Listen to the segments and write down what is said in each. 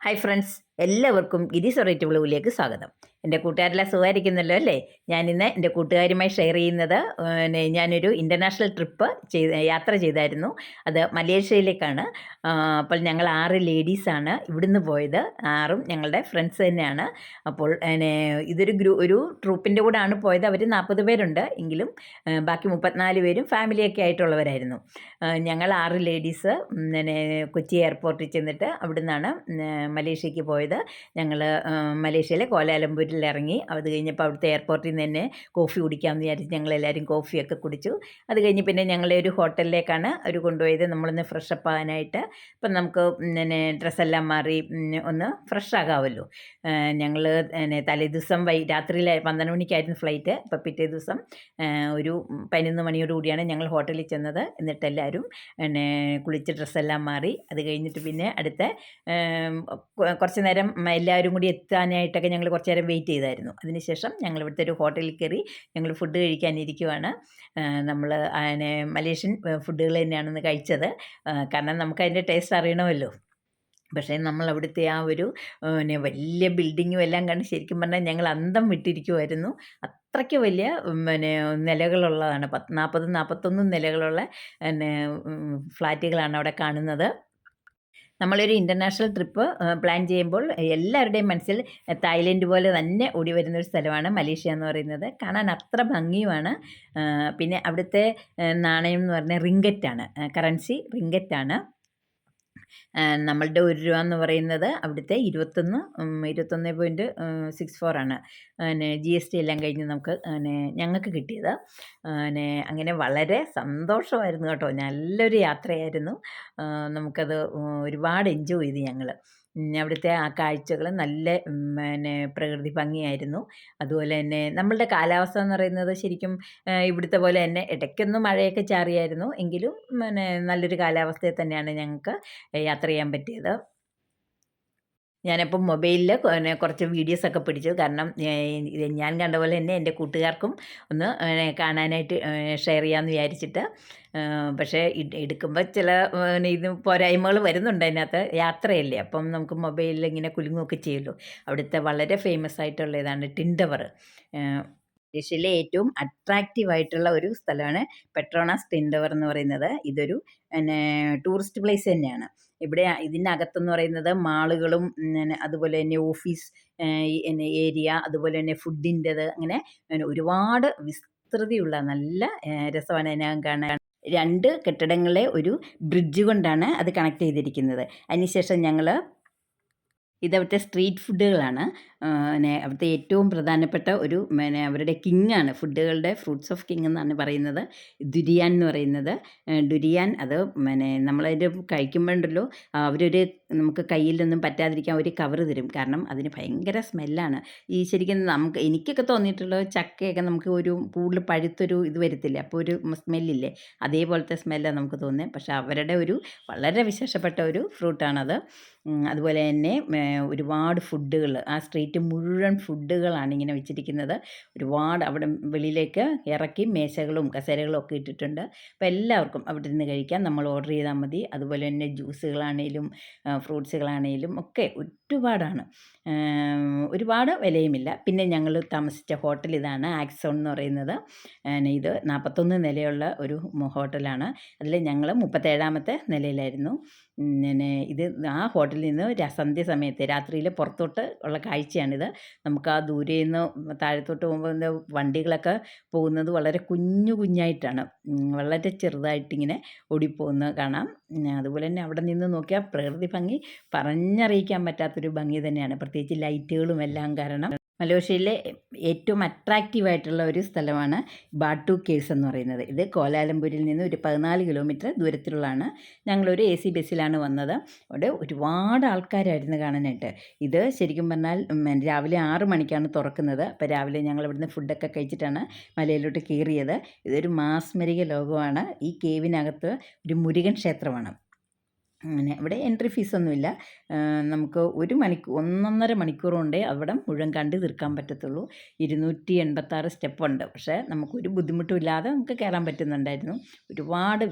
Hi friends, എല്ലാവർക്കും ഗിരീസ് variety വ്ലോഗിലേക്ക് സ്വാഗതം. എൻ്റെ കൂട്ടുകാരെല്ലാം സുഖമായിരിക്കുന്നല്ലോ അല്ലേ? ഞാനിന്ന് എൻ്റെ കൂട്ടുകാരുമായി ഷെയർ ചെയ്യുന്നത് ഞാനൊരു ഇൻ്റർനാഷണൽ ട്രിപ്പ് യാത്ര ചെയ്തായിരുന്നു. അത് മലേഷ്യയിലേക്കാണ്. അപ്പോൾ ഞങ്ങൾ 6 ലേഡീസാണ് ഇവിടുന്ന് പോയത്. 6ഉം ഞങ്ങളുടെ ഫ്രണ്ട്സ് തന്നെയാണ്. അപ്പോൾ ഇതൊരു ഒരു ട്രൂപ്പിൻ്റെ കൂടെയാണ് പോയത്. അവർ 40 പേരുണ്ട്. എങ്കിലും ബാക്കി 34 പേരും ഫാമിലിയൊക്കെ ആയിട്ടുള്ളവരായിരുന്നു. ഞങ്ങൾ 6 ലേഡീസ് കൊച്ചി എയർപോർട്ടിൽ ചെന്നിട്ട് അവിടുന്നാണ് മലേഷ്യക്ക് പോയത്. ഞങ്ങൾ മലേഷ്യയിലെ കോലാലംപൂരിൽ ഇറങ്ങി. അത് കഴിഞ്ഞപ്പോൾ അവിടുത്തെ എയർപോർട്ടിൽ നിന്ന് തന്നെ കോഫി കുടിക്കാമെന്ന് വിചാരിച്ച് ഞങ്ങളെല്ലാവരും കോഫിയൊക്കെ കുടിച്ചു. അത് കഴിഞ്ഞ് പിന്നെ ഞങ്ങളെ ഒരു ഹോട്ടലിലേക്കാണ് അവർ കൊണ്ടുപോയത്. നമ്മളൊന്ന് ഫ്രഷപ്പ് ആകാനായിട്ട്. ഇപ്പം നമുക്ക് ഡ്രസ്സെല്ലാം മാറി ഒന്ന് ഫ്രഷ് ആകാമല്ലോ. ഞങ്ങൾ തലേദിവസം രാത്രിയിൽ 12 മണിക്കായിരുന്നു ഫ്ലൈറ്റ്. അപ്പോൾ പിറ്റേ ദിവസം ഒരു 11 മണിയോടുകൂടിയാണ് ഞങ്ങൾ ഹോട്ടലിൽ ചെന്നത്. എന്നിട്ട് എല്ലാവരും കുളിച്ച് ഡ്രസ്സെല്ലാം മാറി. അത് കഴിഞ്ഞിട്ട് പിന്നെ അടുത്ത കുറച്ച് നേരം എല്ലാവരും കൂടി എത്താനായിട്ടൊക്കെ ഞങ്ങൾ കുറച്ച് നേരം വെയിറ്റ് ചെയ്തായിരുന്നു. അതിനുശേഷം ഞങ്ങൾ ഇവിടുത്തെ ഒരു ഹോട്ടലിൽ കയറി ഞങ്ങൾ ഫുഡ് കഴിക്കാനിരിക്കുവാണ്. നമ്മൾ മലേഷ്യൻ ഫുഡുകൾ തന്നെയാണെന്ന് കഴിച്ചത്. കാരണം നമുക്കതിൻ്റെ ടേസ്റ്റ് അറിയണമല്ലോ. പക്ഷേ നമ്മൾ അവിടുത്തെ ആ ഒരു വലിയ ബിൽഡിങ്ങും എല്ലാം കണ്ട് ശരിക്കും പറഞ്ഞാൽ ഞങ്ങൾ അന്തം വിട്ടിരിക്കുമായിരുന്നു. അത്രയ്ക്ക് വലിയ നിലകളുള്ളതാണ്. 40-41 നിലകളുള്ള ഫ്ലാറ്റുകളാണ് അവിടെ കാണുന്നത്. നമ്മളൊരു ഇൻ്റർനാഷണൽ ട്രിപ്പ് പ്ലാൻ ചെയ്യുമ്പോൾ എല്ലാവരുടെയും മനസ്സിൽ തായ്ലൻഡ് പോലെ തന്നെ ഓടി വരുന്നൊരു സ്ഥലമാണ് മലേഷ്യ എന്ന് പറയുന്നത്. കാണാൻ അത്ര ഭംഗിയുമാണ്. പിന്നെ അവിടുത്തെ നാണയം എന്ന് പറഞ്ഞാൽ റിങ്കറ്റാണ്, കറൻസി റിങ്കറ്റാണ്. നമ്മളുടെ രൂപ എന്ന് പറയുന്നത് അവിടുത്തെ 21.64 ആണ്. GST എല്ലാം കഴിഞ്ഞ് ഞങ്ങൾക്ക് കിട്ടിയത്. അങ്ങനെ വളരെ സന്തോഷമായിരുന്നു കേട്ടോ. നല്ലൊരു യാത്രയായിരുന്നു. നമുക്കത് ഒരുപാട് എൻജോയ് ചെയ്തു ഞങ്ങൾ. അവിടുത്തെ ആ കാഴ്ചകൾ നല്ല പ്രകൃതി ഭംഗിയായിരുന്നു. അതുപോലെ തന്നെ നമ്മളുടെ കാലാവസ്ഥ എന്ന് പറയുന്നത് ശരിക്കും ഇവിടുത്തെ പോലെ തന്നെ ഇടയ്ക്കൊന്ന് മഴയൊക്കെ ചാറിയായിരുന്നു. എങ്കിലും നല്ലൊരു കാലാവസ്ഥയിൽ തന്നെയാണ് ഞങ്ങൾക്ക് യാത്ര ചെയ്യാൻ പറ്റിയത്. ഞാനപ്പം മൊബൈലിൽ കുറച്ച് വീഡിയോസൊക്കെ പിടിച്ചു. കാരണം ഞാൻ കണ്ട പോലെ തന്നെ എൻ്റെ കൂട്ടുകാർക്കും ഒന്ന് കാണാനായിട്ട് ഷെയർ ചെയ്യാമെന്ന് വിചാരിച്ചിട്ട്. പക്ഷേ എടുക്കുമ്പോൾ ചില ഇത് പോരായ്മകൾ വരുന്നുണ്ട് അതിനകത്ത്. യാത്രയല്ലേ, അപ്പം നമുക്ക് മൊബൈലിൽ ഇങ്ങനെ കുലുങ്ങുകയൊക്കെ ചെയ്യുമല്ലോ. അവിടുത്തെ വളരെ ഫേമസ് ആയിട്ടുള്ള ഇതാണ് ടിൻ ടവർ. ഏഷ്യയിലെ ഏറ്റവും അട്രാക്റ്റീവായിട്ടുള്ള ഒരു സ്ഥലമാണ് പെട്രോണാസ് ടിൻ ടവർ എന്ന് പറയുന്നത്. ഇതൊരു ടൂറിസ്റ്റ് പ്ലേസ് തന്നെയാണ്. ഇവിടെ ഇതിനകത്തെന്ന് പറയുന്നത് മാളുകളും അതുപോലെ തന്നെ ഓഫീസ് ഏരിയ, അതുപോലെ തന്നെ ഫുഡിൻ്റെത്, അങ്ങനെ ഒരുപാട് വിസ്തൃതിയുള്ള നല്ല രസമാണ് അതിനകം കാണാൻ. 2 കെട്ടിടങ്ങളെ ഒരു ബ്രിഡ്ജ് കൊണ്ടാണ് അത് കണക്ട് ചെയ്തിരിക്കുന്നത്. അതിനുശേഷം ഞങ്ങൾ ഇതവിടുത്തെ സ്ട്രീറ്റ് ഫുഡുകളാണ്. അവിടുത്തെ ഏറ്റവും പ്രധാനപ്പെട്ട ഒരു അവരുടെ കിങ്ങാണ്, ഫുഡുകളുടെ ഫ്രൂട്ട്സ് ഓഫ് കിങ് എന്നാണ് പറയുന്നത് ദുരിയാൻ എന്ന് പറയുന്നത്. ഡുരിയാൻ അത് നമ്മളതിൻ്റെ കഴിക്കുമ്പോഴുണ്ടല്ലോ, അവരൊരു നമുക്ക് കയ്യിലൊന്നും പറ്റാതിരിക്കാൻ ഒരു കവറ് തരും. കാരണം അതിന് ഭയങ്കര സ്മെല്ലാണ്. ഈ ശരിക്കും എനിക്കൊക്കെ തോന്നിയിട്ടുള്ളത് ചക്കയൊക്കെ നമുക്ക് ഒരു കൂടുതൽ പഴുത്തൊരു ഇത് വരത്തില്ല, അപ്പോൾ ഒരു സ്മെല്ലില്ലേ, അതേപോലത്തെ സ്മെല്ലാണ് നമുക്ക് തോന്നുന്നത്. പക്ഷേ അവരുടെ ഒരു വളരെ വിശേഷപ്പെട്ട ഒരു ഫ്രൂട്ടാണത്. അതുപോലെ തന്നെ ഒരുപാട് ഫുഡുകൾ, ആ സ്ട്രീറ്റ് മുഴുവൻ ഫുഡുകളാണ് ഇങ്ങനെ വെച്ചിരിക്കുന്നത്. ഒരുപാട് അവിടെ വെളിയിലേക്ക് ഇറക്കി മേശകളും കസേരകളും ഒക്കെ ഇട്ടിട്ടുണ്ട്. അപ്പോൾ എല്ലാവർക്കും അവിടെ നിന്ന് കഴിക്കാം. നമ്മൾ ഓർഡർ ചെയ്താൽ മതി. അതുപോലെ തന്നെ ജ്യൂസുകളാണേലും ഫ്രൂട്ട്സുകളാണേലും ഒക്കെ ഒരുപാടാണ്. ഒരുപാട് വിലയുമില്ല. പിന്നെ ഞങ്ങൾ താമസിച്ച ഹോട്ടൽ ഇതാണ്, ആക്സോൺ എന്ന് പറയുന്നത്. ഇത് 41 നിലയുള്ള ഒരു ഹോട്ടലാണ്. അതിൽ ഞങ്ങൾ 37ാമത്തെ നിലയിലായിരുന്നു. ഇത് ആ ഹോട്ടലിൽ നിന്ന് സന്ധ്യ സമയത്ത് രാത്രിയിൽ പുറത്തോട്ട് ഉള്ള കാഴ്ചയാണിത്. നമുക്ക് ആ ദൂരെ നിന്ന് താഴത്തോട്ട് പോകുമ്പോൾ വണ്ടികളൊക്കെ പോകുന്നത് വളരെ കുഞ്ഞു കുഞ്ഞായിട്ടാണ്, വളരെ ചെറുതായിട്ടിങ്ങനെ ഓടിപ്പോകുന്നത് കാണാം. അതുപോലെ തന്നെ അവിടെ നിന്ന് നോക്കിയാൽ പ്രകൃതി ഭംഗി പറഞ്ഞറിയിക്കാൻ പറ്റാത്തൊരു ഭംഗി തന്നെയാണ്. പ്രത്യേകിച്ച് ലൈറ്റുകളും എല്ലാം കാരണം. മലേഷ്യയിലെ ഏറ്റവും അട്രാക്റ്റീവായിട്ടുള്ള ഒരു സ്ഥലമാണ് ബാട്ടു കേവ്സ് എന്ന് പറയുന്നത്. ഇത് കോലാലംപൂരിൽ നിന്ന് ഒരു 14 കിലോമീറ്റർ ദൂരത്തിലുള്ളതാണ്. ഞങ്ങളൊരു AC ബസ്സിലാണ് വന്നത്. അവിടെ ഒരുപാട് ആൾക്കാരായിരുന്നു കാണാനായിട്ട്. ഇത് ശരിക്കും പറഞ്ഞാൽ രാവിലെ 6 മണിക്കാണ് തുറക്കുന്നത്. അപ്പോൾ രാവിലെ ഞങ്ങൾ ഇവിടുന്ന് ഫുഡൊക്കെ കഴിച്ചിട്ടാണ് മലയിലോട്ട് കയറിയത്. ഇതൊരു മാസ്മരിക ലോകമാണ്. ഈ കേവിനകത്ത് ഒരു മുരുകൻ ക്ഷേത്രമാണ്. അങ്ങനെ ഇവിടെ എൻട്രി ഫീസൊന്നുമില്ല. നമുക്ക് 1.5 മണിക്കൂർ കൊണ്ടേ അവിടം മുഴുവൻ കണ്ട് തീർക്കാൻ പറ്റത്തുള്ളൂ. 286 സ്റ്റെപ്പുണ്ട്. പക്ഷേ നമുക്കൊരു ബുദ്ധിമുട്ടും ഇല്ലാതെ നമുക്ക് കയറാൻ പറ്റുന്നുണ്ടായിരുന്നു. ഒരുപാട്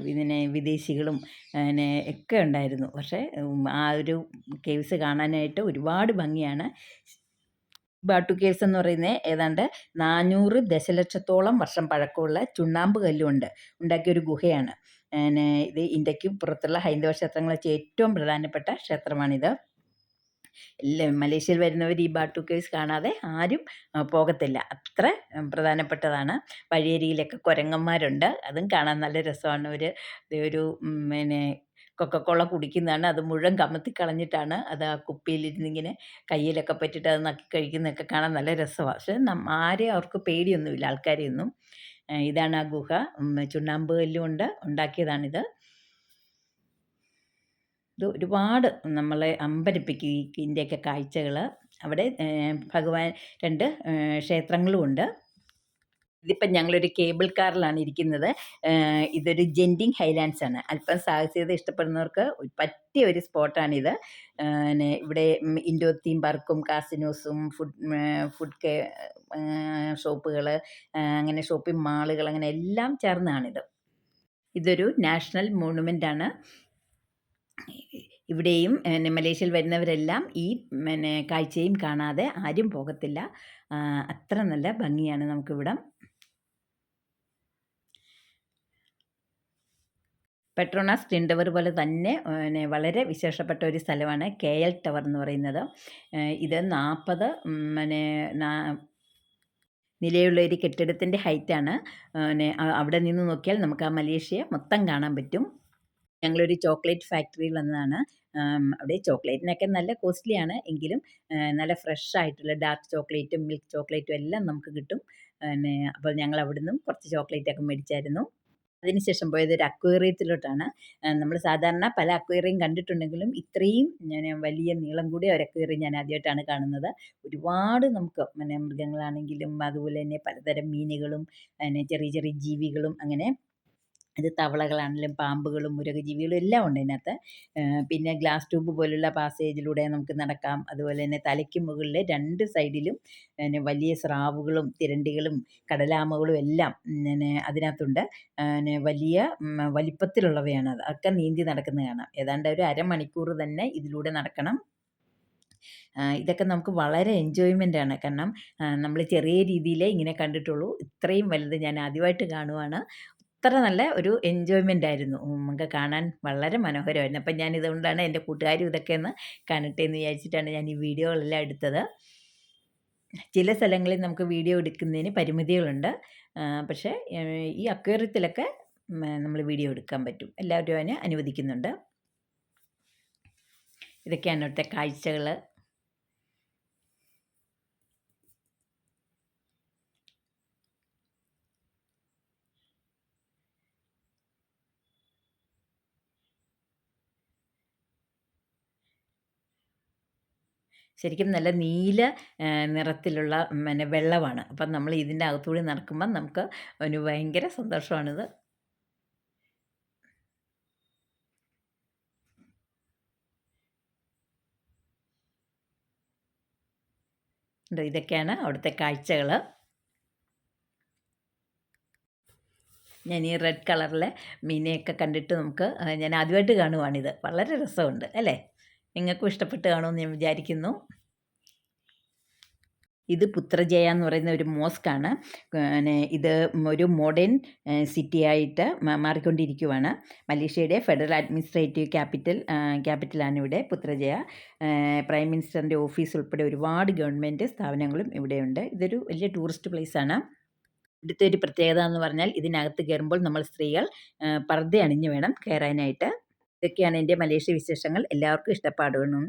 വിദേശികളും ഒക്കെ ഉണ്ടായിരുന്നു. പക്ഷേ ആ ഒരു കേവ്സ് കാണാനായിട്ട് ഒരുപാട് ഭംഗിയാണ്. ബാട്ടു കേവ്സ് എന്ന് പറയുന്നത് ഏതാണ്ട് 400 ദശലക്ഷത്തോളം വർഷം പഴക്കമുള്ള ചുണ്ണാമ്പ് കല്ലുകൊണ്ട് ഉണ്ടാക്കിയൊരു ഗുഹയാണ്. ഇത് ഇന്ത്യക്ക് പുറത്തുള്ള ഹൈന്ദവ ക്ഷേത്രങ്ങളിൽ വെച്ച് ഏറ്റവും പ്രധാനപ്പെട്ട ക്ഷേത്രമാണിത്. മലേഷ്യയിൽ വരുന്നവർ ഈ ബാട്ടു കേവ്സ് കാണാതെ ആരും പോകത്തില്ല. അത്ര പ്രധാനപ്പെട്ടതാണ്. വഴിയരികിലൊക്കെ കുരങ്ങന്മാരുണ്ട്. അതും കാണാൻ നല്ല രസമാണ്. ഒരു കൊക്കക്കോള കുടിക്കുന്നതാണ്. അത് മുഴുവൻ കമത്തി കളഞ്ഞിട്ടാണ് അത് ആ കുപ്പിയിലിരുന്നിങ്ങനെ കയ്യിലൊക്കെ പറ്റിയിട്ട് അത് നക്കി കഴിക്കുന്നതൊക്കെ കാണാൻ നല്ല രസമാണ്. പക്ഷേ ആരെയും അവർക്ക് പേടിയൊന്നുമില്ല, ആൾക്കാരെയൊന്നും. ഇതാണ് ആ ഗുഹ. ചുണ്ണാമ്പ് കല്ലുകൊണ്ട് ഉണ്ടാക്കിയതാണിത്. ഇത് ഒരുപാട് നമ്മളെ അമ്പരപ്പിക്കും ഈ ഇതിൻ്റെയൊക്കെ കാഴ്ചകൾ. അവിടെ ഭഗവാൻ 2 ക്ഷേത്രങ്ങളും ഉണ്ട്. ഇതിപ്പം ഞങ്ങളൊരു കേബിൾ കാറിലാണ് ഇരിക്കുന്നത്. ഇതൊരു ജെൻറ്റിങ് ഹൈലാൻഡ്സ് ആണ്. അല്പം സാഹസികത ഇഷ്ടപ്പെടുന്നവർക്ക് പറ്റിയ ഒരു സ്പോട്ടാണിത്. ഇവിടെ ഇൻഡോർ തീം പാർക്കും കാസിനോസും ഫുഡ് ഷോപ്പുകൾ, അങ്ങനെ ഷോപ്പിംഗ് മാളുകൾ, അങ്ങനെ എല്ലാം ചേർന്നാണിത്. ഇതൊരു നാഷണൽ മോണുമെൻ്റാണ്. ഇവിടെയും മലേഷ്യയിൽ വരുന്നവരെല്ലാം ഈ കാഴ്ചയും കാണാതെ ആരും പോകത്തില്ല. അത്ര നല്ല ഭംഗിയാണ് നമുക്കിവിടം. പെട്രോണാസ് ട്വിൻ ടവർ പോലെ തന്നെ വളരെ വിശേഷപ്പെട്ട ഒരു സ്ഥലമാണ് KL ടവർ എന്ന് പറയുന്നത്. ഇത് 40 നിലയുള്ള ഒരു കെട്ടിടത്തിൻ്റെ ഹൈറ്റാണ്. അവിടെ നിന്ന് നോക്കിയാൽ നമുക്ക് ആ മലേഷ്യ മൊത്തം കാണാൻ പറ്റും. ഞങ്ങളൊരു ചോക്ലേറ്റ് ഫാക്ടറിയിൽ വന്നതാണ്. അവിടെ ചോക്ലേറ്റിനൊക്കെ നല്ല കോസ്റ്റ്ലിയാണ്. എങ്കിലും നല്ല ഫ്രഷ് ആയിട്ടുള്ള ഡാർക്ക് ചോക്ലേറ്റും മിൽക്ക് ചോക്ലേറ്റും എല്ലാം നമുക്ക് കിട്ടും. അപ്പോൾ ഞങ്ങൾ അവിടുന്നും കുറച്ച് ചോക്ലേറ്റൊക്കെ മേടിച്ചായിരുന്നു. അതിനുശേഷം പോയത് ഒരു അക്വേറിയത്തിലോട്ടാണ്. നമ്മൾ സാധാരണ പല അക്വേറിയം കണ്ടിട്ടുണ്ടെങ്കിലും ഇത്രയും വലിയ നീളം കൂടിയ ഒരു അക്വേറിയം ഞാൻ ആദ്യമായിട്ടാണ് കാണുന്നത്. ഒരുപാട് നമുക്ക് മൃഗങ്ങളാണെങ്കിലും അതുപോലെ തന്നെ പലതരം മീനുകളും ചെറിയ ചെറിയ ജീവികളും, അങ്ങനെ ഇത് തവളകളാണെങ്കിലും പാമ്പുകളും മുരകജീവികളും എല്ലാം ഉണ്ട് ഇതിനകത്ത്. പിന്നെ ഗ്ലാസ് ട്യൂബ് പോലുള്ള പാസേജിലൂടെ നമുക്ക് നടക്കാം. അതുപോലെ തന്നെ തലയ്ക്ക് മുകളിൽ 2 സൈഡിലും വലിയ സ്രാവുകളും തിരണ്ടികളും കടലാമകളും എല്ലാം അതിനകത്തുണ്ട്. വലിയ വലിപ്പത്തിലുള്ളവയാണ്. അതൊക്കെ നീന്തി നടക്കുന്നത് കാണാം. ഏതാണ്ട് ഒരു അരമണിക്കൂർ തന്നെ ഇതിലൂടെ നടക്കണം. ഇതൊക്കെ നമുക്ക് വളരെ എൻജോയ്മെൻ്റാണ്. കാരണം നമ്മൾ ചെറിയ രീതിയിലേ ഇങ്ങനെ കണ്ടിട്ടുള്ളൂ. ഇത്രയും വലുത് ഞാൻ ആദ്യമായിട്ട് കാണുവാണ്. അത്ര നല്ല ഒരു എൻജോയ്മെൻ്റ് ആയിരുന്നു. നമുക്ക് കാണാൻ വളരെ മനോഹരമായിരുന്നു. അപ്പം ഞാൻ ഇതുകൊണ്ടാണ് എൻ്റെ കൂട്ടുകാരും ഇതൊക്കെ ഒന്ന് കാണട്ടെ എന്ന് വിചാരിച്ചിട്ടാണ് ഞാൻ ഈ വീഡിയോകളെല്ലാം എടുത്തത്. ചില സ്ഥലങ്ങളിൽ നമുക്ക് വീഡിയോ എടുക്കുന്നതിന് പരിമിതികളുണ്ട്. പക്ഷേ ഈ അക്വേറിയത്തിലൊക്കെ നമ്മൾ വീഡിയോ എടുക്കാൻ പറ്റും. എല്ലാവരും അതിനെ അനുവദിക്കുന്നുണ്ട്. ഇതൊക്കെയാണ് ഇവിടുത്തെ കാഴ്ചകൾ. ശരിക്കും നല്ല നീല നിറത്തിലുള്ള വെള്ളമാണ്. അപ്പം നമ്മൾ ഇതിൻ്റെ അകത്തൂടെ നടക്കുമ്പം നമുക്ക് ഒരു ഭയങ്കര സന്തോഷമാണിത്. ഇതൊക്കെയാണ് അവിടുത്തെ കാഴ്ചകൾ. ഞാൻ ഈ റെഡ് കളറിലെ മീനെയൊക്കെ കണ്ടിട്ട് ഞാൻ ആദ്യമായിട്ട് കാണുവാണിത്. വളരെ രസമുണ്ട് അല്ലേ? നിങ്ങൾക്കും ഇഷ്ടപ്പെട്ട് കാണുമെന്ന് ഞാൻ വിചാരിക്കുന്നു. ഇത് പുത്രജയ എന്ന് പറയുന്ന ഒരു മോസ്കാണ്. ഇത് ഒരു മോഡേൺ സിറ്റിയായിട്ട് മാറിക്കൊണ്ടിരിക്കുകയാണ്. മലേഷ്യയുടെ ഫെഡറൽ അഡ്മിനിസ്ട്രേറ്റീവ് ക്യാപിറ്റലാണ് ഇവിടെ പുത്രജയ. പ്രൈം മിനിസ്റ്ററിൻ്റെ ഓഫീസ് ഉൾപ്പെടെ ഒരുപാട് ഗവൺമെൻറ് സ്ഥാപനങ്ങളും ഇവിടെയുണ്ട്. ഇതൊരു വലിയ ടൂറിസ്റ്റ് പ്ലേസാണ്. ഇവിടുത്തെ ഒരു പ്രത്യേകത എന്ന് പറഞ്ഞാൽ ഇതിനകത്ത് കയറുമ്പോൾ നമ്മൾ സ്ത്രീകൾ പർദ്ദ അണിഞ്ഞ് വേണം കയറാനായിട്ട്. ഇതൊക്കെയാണ് എൻ്റെ മലേഷ്യ വിശേഷങ്ങൾ. എല്ലാവർക്കും ഇഷ്ടപ്പെടുന്നു.